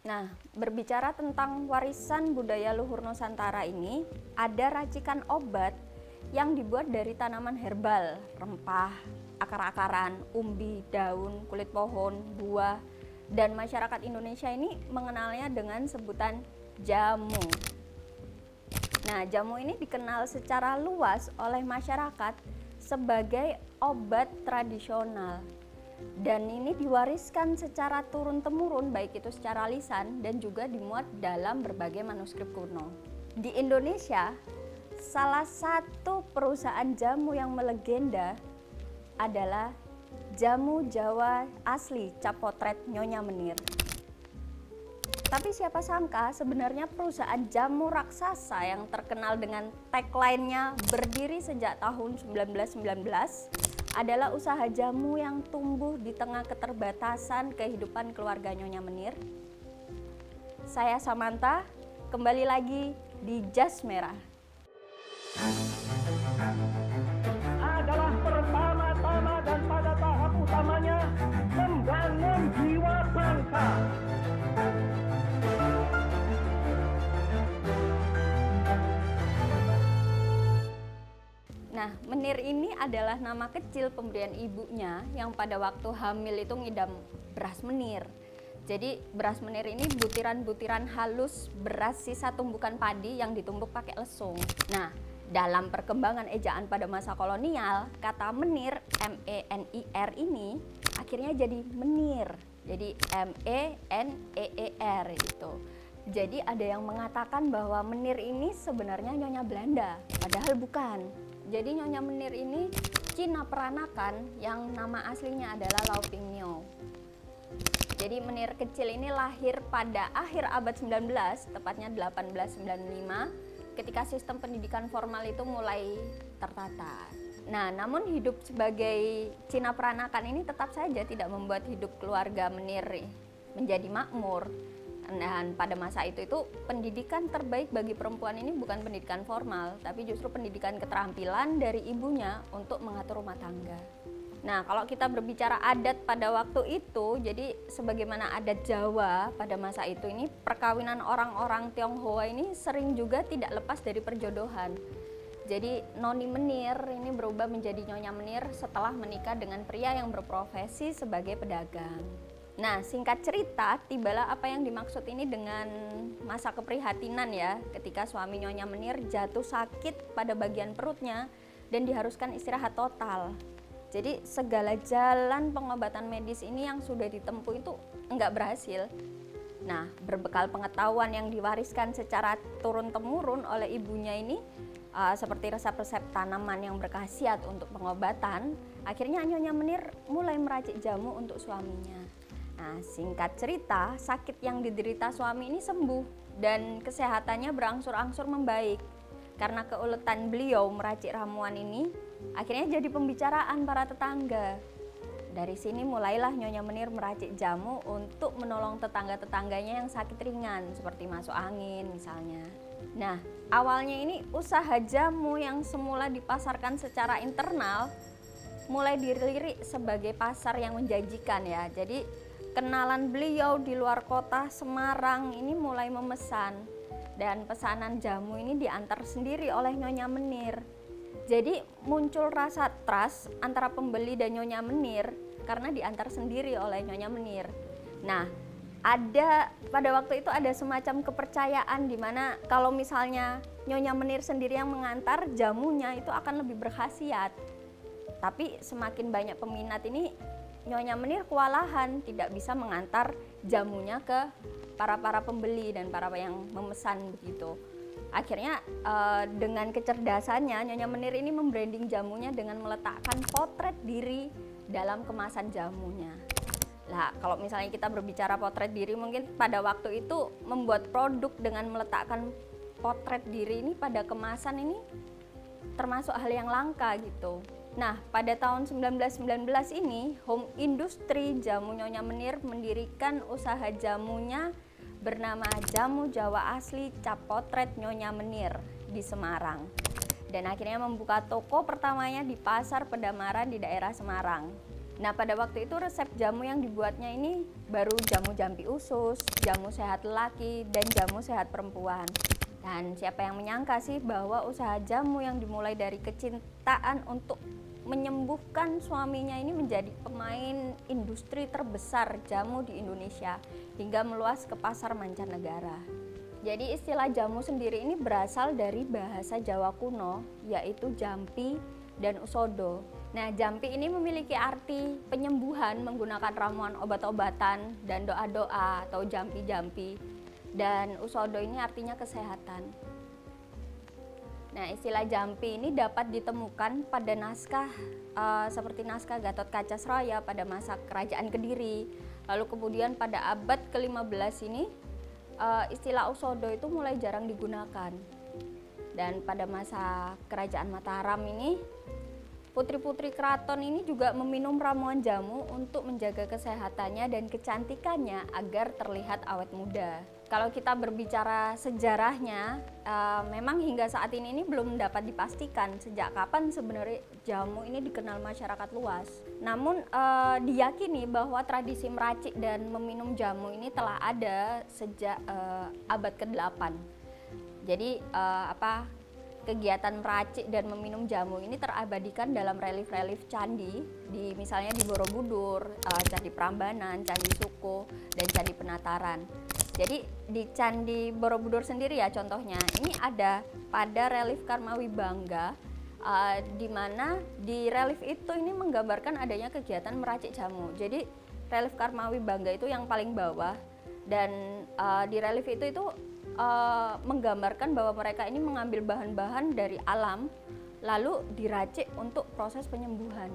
Nah, berbicara tentang warisan budaya luhur Nusantara ini, ada racikan obat yang dibuat dari tanaman herbal, rempah, akar-akaran, umbi, daun, kulit pohon, buah, dan masyarakat Indonesia ini mengenalnya dengan sebutan jamu. Nah, jamu ini dikenal secara luas oleh masyarakat sebagai obat tradisional. Dan ini diwariskan secara turun-temurun, baik itu secara lisan dan juga dimuat dalam berbagai manuskrip kuno. Di Indonesia, salah satu perusahaan jamu yang melegenda adalah Jamu Jawa Asli Cap Potret Nyonya Menir. Tapi siapa sangka sebenarnya perusahaan jamu raksasa yang terkenal dengan tagline-nya berdiri sejak tahun 1919 adalah usaha jamu yang tumbuh di tengah keterbatasan kehidupan keluarga Nyonya Menir. Saya Samantha, kembali lagi di Jas Merah. Adalah pertama-tama dan pada tahap utamanya membangun jiwa bangsa. Nah, Menir ini adalah nama kecil pemberian ibunya yang pada waktu hamil itu ngidam beras menir. Jadi beras menir ini butiran-butiran halus beras sisa tumbukan padi yang ditumbuk pakai lesung. Nah, dalam perkembangan ejaan pada masa kolonial, kata menir, M-E-N-I-R ini akhirnya jadi menir. Jadi M-E-N-E-E-R gitu. Jadi ada yang mengatakan bahwa Menir ini sebenarnya Nyonya Belanda, padahal bukan. Jadi Nyonya Menir ini Cina peranakan yang nama aslinya adalah Lau Ping Miao. Jadi Menir kecil ini lahir pada akhir abad 19, tepatnya 1895, ketika sistem pendidikan formal itu mulai tertata. Nah, namun hidup sebagai Cina peranakan ini tetap saja tidak membuat hidup keluarga Menir menjadi makmur. Dan pada masa itu pendidikan terbaik bagi perempuan ini bukan pendidikan formal, tapi justru pendidikan keterampilan dari ibunya untuk mengatur rumah tangga. Nah, kalau kita berbicara adat pada waktu itu, jadi sebagaimana adat Jawa pada masa itu ini, perkawinan orang-orang Tionghoa ini sering juga tidak lepas dari perjodohan. Jadi Noni Menir ini berubah menjadi Nyonya Menir setelah menikah dengan pria yang berprofesi sebagai pedagang. Nah, singkat cerita, tibalah apa yang dimaksud ini dengan masa keprihatinan ya, ketika suami Nyonya Menir jatuh sakit pada bagian perutnya dan diharuskan istirahat total. Jadi segala jalan pengobatan medis ini yang sudah ditempuh itu enggak berhasil. Nah, berbekal pengetahuan yang diwariskan secara turun-temurun oleh ibunya ini, seperti resep-resep tanaman yang berkhasiat untuk pengobatan, akhirnya Nyonya Menir mulai meracik jamu untuk suaminya. Nah, singkat cerita, sakit yang diderita suami ini sembuh dan kesehatannya berangsur-angsur membaik. Karena keuletan beliau meracik ramuan ini, akhirnya jadi pembicaraan para tetangga. Dari sini mulailah Nyonya Menir meracik jamu untuk menolong tetangga-tetangganya yang sakit ringan, seperti masuk angin misalnya. Nah, awalnya ini usaha jamu yang semula dipasarkan secara internal, mulai dilirik sebagai pasar yang menjanjikan ya. Jadi kenalan beliau di luar kota Semarang ini mulai memesan, dan pesanan jamu ini diantar sendiri oleh Nyonya Menir. Jadi muncul rasa trust antara pembeli dan Nyonya Menir karena diantar sendiri oleh Nyonya Menir. Nah, pada waktu itu ada semacam kepercayaan di mana kalau misalnya Nyonya Menir sendiri yang mengantar, jamunya itu akan lebih berkhasiat. Tapi semakin banyak peminat ini, Nyonya Menir kewalahan tidak bisa mengantar jamunya ke para pembeli dan para yang memesan begitu. Akhirnya dengan kecerdasannya Nyonya Menir ini membranding jamunya dengan meletakkan potret diri dalam kemasan jamunya. Lah, kalau misalnya kita berbicara potret diri, mungkin pada waktu itu membuat produk dengan meletakkan potret diri ini pada kemasan ini termasuk hal yang langka gitu. Nah, pada tahun 1919 ini, Home Industri Jamu Nyonya Menir mendirikan usaha jamunya bernama Jamu Jawa Asli Cap Potret Nyonya Menir di Semarang. Dan akhirnya membuka toko pertamanya di Pasar Pedamaran di daerah Semarang. Nah, pada waktu itu resep jamu yang dibuatnya ini baru jamu jampi usus, jamu sehat lelaki, dan jamu sehat perempuan. Dan siapa yang menyangka sih bahwa usaha jamu yang dimulai dari kecintaan untuk menyembuhkan suaminya ini menjadi pemain industri terbesar jamu di Indonesia hingga meluas ke pasar mancanegara. Jadi istilah jamu sendiri ini berasal dari bahasa Jawa kuno, yaitu jampi dan usodo. Nah, jampi ini memiliki arti penyembuhan menggunakan ramuan obat-obatan dan doa-doa atau jampi-jampi. Dan usodo ini artinya kesehatan. Nah, istilah jampi ini dapat ditemukan pada naskah seperti naskah Gatot Kaca Seraya pada masa Kerajaan Kediri. Lalu kemudian pada abad ke-15 ini istilah usodo itu mulai jarang digunakan. Dan pada masa Kerajaan Mataram ini putri-putri keraton ini juga meminum ramuan jamu untuk menjaga kesehatannya dan kecantikannya agar terlihat awet muda. Kalau kita berbicara sejarahnya, memang hingga saat ini belum dapat dipastikan sejak kapan sebenarnya jamu ini dikenal masyarakat luas. Namun diyakini bahwa tradisi meracik dan meminum jamu ini telah ada sejak abad ke-8. Jadi kegiatan meracik dan meminum jamu ini terabadikan dalam relief-relief candi misalnya di Borobudur, Candi Prambanan, Candi Suko, dan Candi Penataran. Jadi di Candi Borobudur sendiri ya contohnya, ini ada pada relief Karmawi Bangga, di mana di relief itu ini menggambarkan adanya kegiatan meracik jamu. Jadi relief Karmawi Bangga itu yang paling bawah, dan di relief itu menggambarkan bahwa mereka ini mengambil bahan-bahan dari alam lalu diracik untuk proses penyembuhan.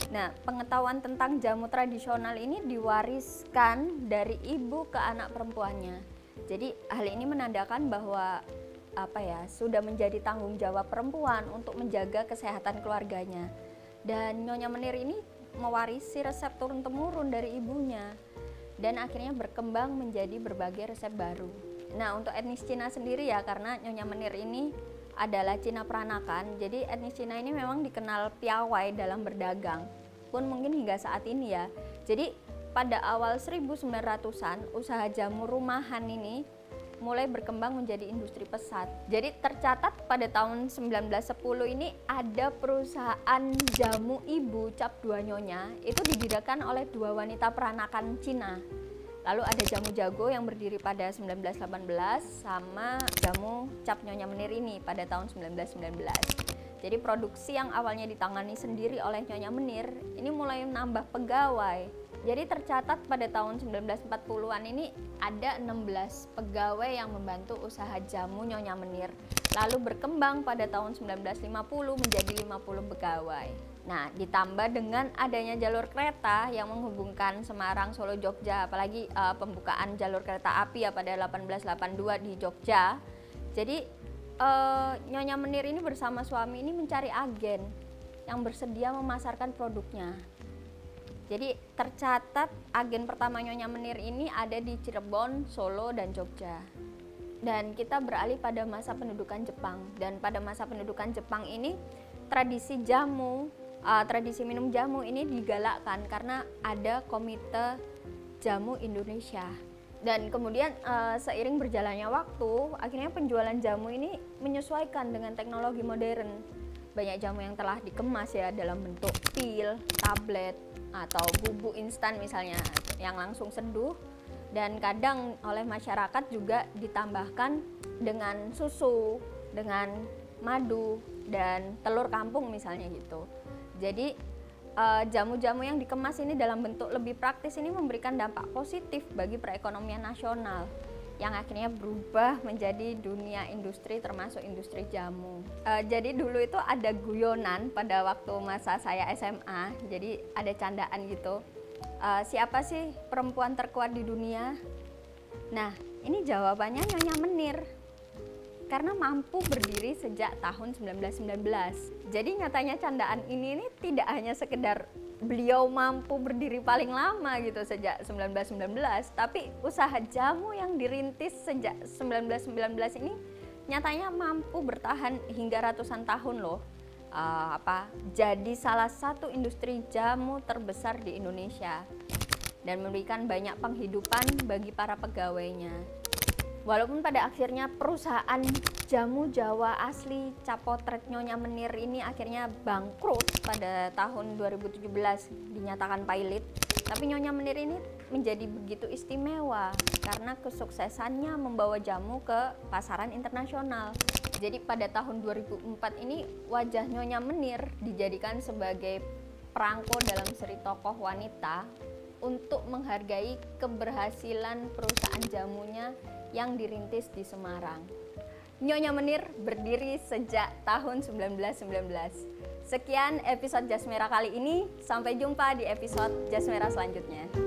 Nah, pengetahuan tentang jamu tradisional ini diwariskan dari ibu ke anak perempuannya. Jadi hal ini menandakan bahwa sudah menjadi tanggung jawab perempuan untuk menjaga kesehatan keluarganya. Dan Nyonya Menir ini mewarisi resep turun-temurun dari ibunya dan akhirnya berkembang menjadi berbagai resep baru. Nah, untuk etnis Cina sendiri ya, karena Nyonya Menir ini adalah Cina peranakan, jadi etnis Cina ini memang dikenal piawai dalam berdagang, pun mungkin hingga saat ini ya. Jadi pada awal 1900-an, usaha jamu rumahan ini mulai berkembang menjadi industri pesat. Jadi tercatat pada tahun 1910 ini ada perusahaan jamu ibu cap dua nyonya, itu didirikan oleh dua wanita peranakan Cina. Lalu ada jamu jago yang berdiri pada 1918 sama jamu cap Nyonya Menir ini pada tahun 1919. Jadi produksi yang awalnya ditangani sendiri oleh Nyonya Menir ini mulai menambah pegawai. Jadi tercatat pada tahun 1940-an ini ada 16 pegawai yang membantu usaha jamu Nyonya Menir. Lalu berkembang pada tahun 1950 menjadi 50 pegawai. Nah, ditambah dengan adanya jalur kereta yang menghubungkan Semarang, Solo, Jogja, apalagi pembukaan jalur kereta api ya pada 1882 di Jogja. Jadi Nyonya Menir ini bersama suami ini mencari agen yang bersedia memasarkan produknya. Jadi tercatat agen pertama Nyonya Menir ini ada di Cirebon, Solo, dan Jogja. Dan kita beralih pada masa pendudukan Jepang. Dan pada masa pendudukan Jepang ini tradisi minum jamu ini digalakkan karena ada Komite Jamu Indonesia. Dan kemudian seiring berjalannya waktu, akhirnya penjualan jamu ini menyesuaikan dengan teknologi modern. Banyak jamu yang telah dikemas ya dalam bentuk pil, tablet, atau bubuk instan misalnya yang langsung seduh. Dan kadang oleh masyarakat juga ditambahkan dengan susu, dengan madu, dan telur kampung misalnya gitu. Jadi jamu-jamu yang dikemas ini dalam bentuk lebih praktis ini memberikan dampak positif bagi perekonomian nasional yang akhirnya berubah menjadi dunia industri termasuk industri jamu. Jadi dulu itu ada guyonan pada waktu masa saya SMA, jadi ada candaan gitu. Siapa sih perempuan terkuat di dunia? Nah, ini jawabannya Nyonya Menir. Karena mampu berdiri sejak tahun 1919. Jadi nyatanya candaan ini tidak hanya sekedar beliau mampu berdiri paling lama gitu sejak 1919, tapi usaha jamu yang dirintis sejak 1919 ini nyatanya mampu bertahan hingga ratusan tahun loh. jadi salah satu industri jamu terbesar di Indonesia dan memberikan banyak penghidupan bagi para pegawainya. Walaupun pada akhirnya perusahaan jamu Jawa asli Capotret Nyonya Menir ini akhirnya bangkrut pada tahun 2017, dinyatakan pailit, tapi Nyonya Menir ini menjadi begitu istimewa karena kesuksesannya membawa jamu ke pasaran internasional. Jadi pada tahun 2004 ini wajah Nyonya Menir dijadikan sebagai perangko dalam seri tokoh wanita untuk menghargai keberhasilan perusahaan jamunya yang dirintis di Semarang. Nyonya Menir berdiri sejak tahun 1919. Sekian episode Jas Merah kali ini, sampai jumpa di episode Jas Merah selanjutnya.